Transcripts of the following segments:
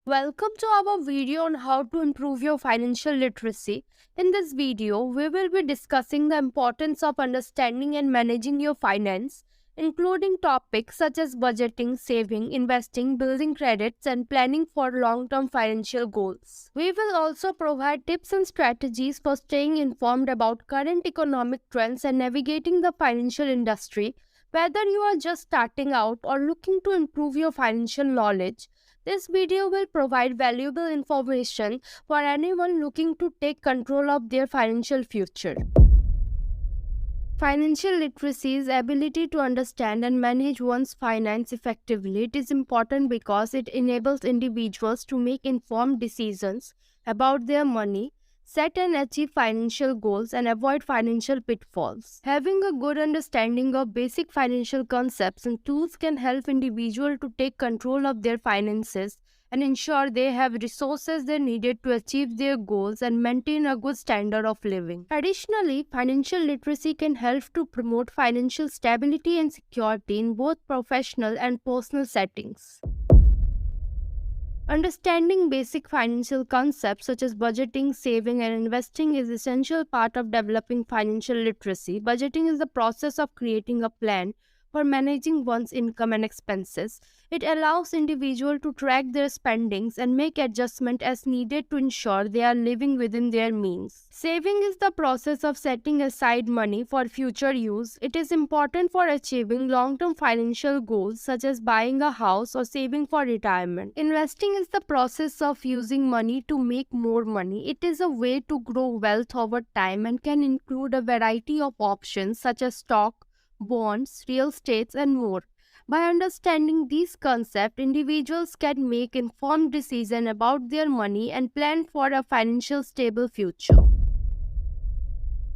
Welcome to our video on how to improve your financial literacy. In this video, we will be discussing the importance of understanding and managing your finance, including topics such as budgeting, saving, investing, building credits, and planning for long-term financial goals. We will also provide tips and strategies for staying informed about current economic trends and navigating the financial industry. Whether you are just starting out or looking to improve your financial knowledge, this video will provide valuable information for anyone looking to take control of their financial future. Financial literacy's ability to understand and manage one's finance effectively. It is important because it enables individuals to make informed decisions about their money, set and achieve financial goals, and avoid financial pitfalls. Having a good understanding of basic financial concepts and tools can help individuals to take control of their finances and ensure they have resources they needed to achieve their goals and maintain a good standard of living. Additionally, financial literacy can help to promote financial stability and security in both professional and personal settings. Understanding basic financial concepts such as budgeting, saving, and investing is an essential part of developing financial literacy. Budgeting is the process of creating a plan for managing one's income and expenses. It allows individuals to track their spendings and make adjustments as needed to ensure they are living within their means. Saving is the process of setting aside money for future use. It is important for achieving long-term financial goals such as buying a house or saving for retirement. Investing is the process of using money to make more money. It is a way to grow wealth over time and can include a variety of options such as stock, bonds, real estate, and more. By understanding these concepts, individuals can make informed decisions about their money and plan for a financial stable future.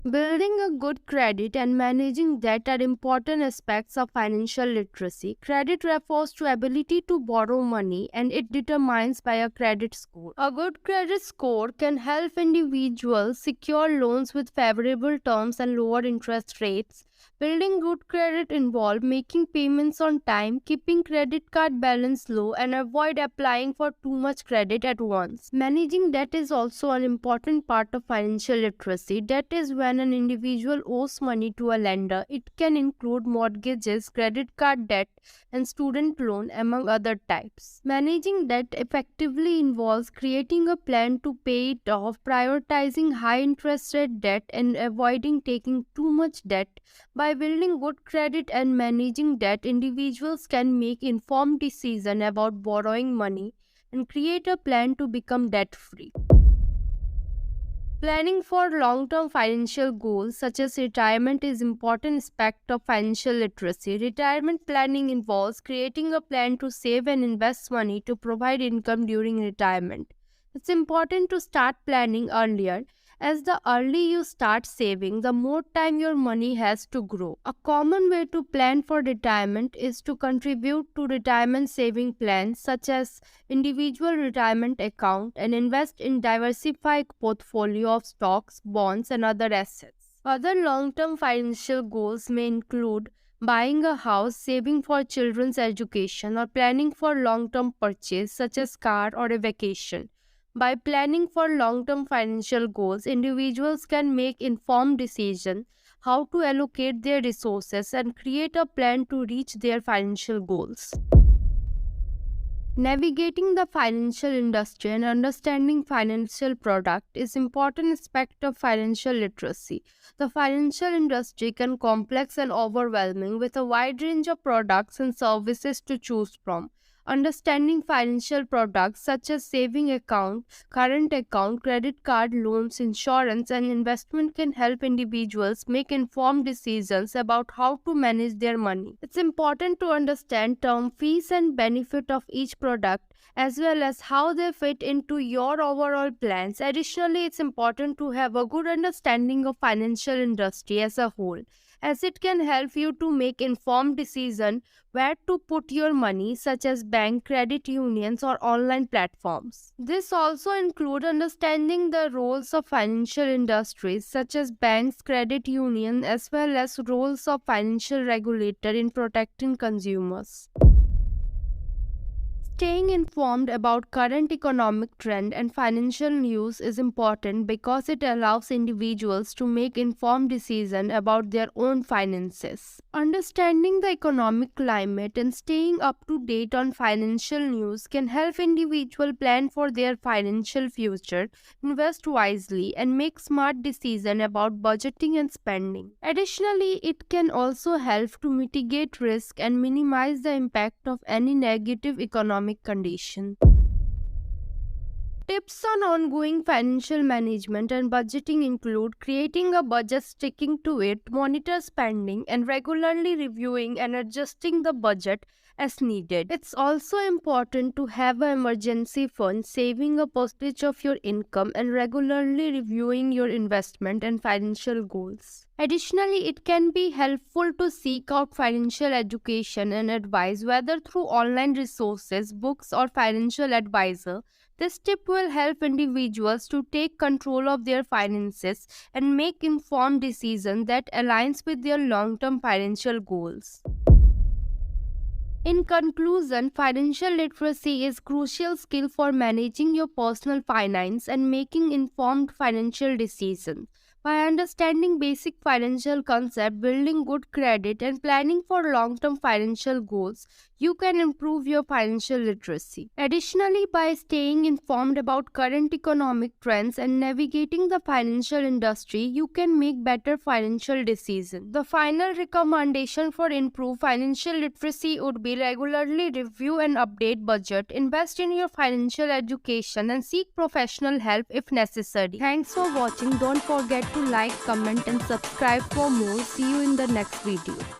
Building a good credit and managing debt are important aspects of financial literacy. Credit refers to ability to borrow money and it determines by a credit score. A good credit score can help individuals secure loans with favorable terms and lower interest rates. Building good credit involves making payments on time, keeping credit card balance low, and avoid applying for too much credit at once. Managing debt is also an important part of financial literacy. Debt is when an individual owes money to a lender. It can include mortgages, credit card debt, and student loan, among other types. Managing debt effectively involves creating a plan to pay it off, prioritizing high interest rate debt, and avoiding taking too much debt. By building good credit and managing debt, individuals can make informed decisions about borrowing money and create a plan to become debt-free. Planning for long-term financial goals such as retirement is an important aspect of financial literacy. Retirement planning involves creating a plan to save and invest money to provide income during retirement. It's important to start planning earlier, as the early you start saving, the more time your money has to grow. A common way to plan for retirement is to contribute to retirement saving plans such as individual retirement account and invest in diversified portfolio of stocks, bonds, and other assets. Other long-term financial goals may include buying a house, saving for children's education, or planning for long-term purchase such as car or a vacation. By planning for long-term financial goals, individuals can make informed decisions how to allocate their resources and create a plan to reach their financial goals. Navigating the financial industry and understanding financial product is an important aspect of financial literacy. The financial industry can be complex and overwhelming with a wide range of products and services to choose from. Understanding financial products such as saving account, current account, credit card, loans, insurance, and investment can help individuals make informed decisions about how to manage their money. It's important to understand term fees and benefit of each product as well as how they fit into your overall plans. Additionally, it's important to have a good understanding of financial industry as a whole, as it can help you to make informed decisions where to put your money, such as bank, credit unions, or online platforms. This also includes understanding the roles of financial industries such as banks, credit unions, as well as roles of financial regulator in protecting consumers. Staying informed about current economic trend and financial news is important because it allows individuals to make informed decisions about their own finances. Understanding the economic climate and staying up to date on financial news can help individuals plan for their financial future, invest wisely, and make smart decisions about budgeting and spending. Additionally, it can also help to mitigate risk and minimize the impact of any negative economic condition. Tips on ongoing financial management and budgeting include creating a budget, sticking to it, monitor spending, and regularly reviewing and adjusting the budget as needed. It's also important to have an emergency fund, saving a percentage of your income, and regularly reviewing your investment and financial goals. Additionally, it can be helpful to seek out financial education and advice, whether through online resources, books, or financial advisor. This tip will help individuals to take control of their finances and make informed decisions that aligns with their long-term financial goals. In conclusion, financial literacy is crucial skill for managing your personal finance and making informed financial decisions. By understanding basic financial concepts, building good credit, and planning for long-term financial goals, you can improve your financial literacy. Additionally, by staying informed about current economic trends and navigating the financial industry, you can make better financial decisions. The final recommendation for improved financial literacy would be regularly review and update budget, invest in your financial education, and seek professional help if necessary. Thanks for watching. Don't forget to like, comment, and subscribe for more. See you in the next video.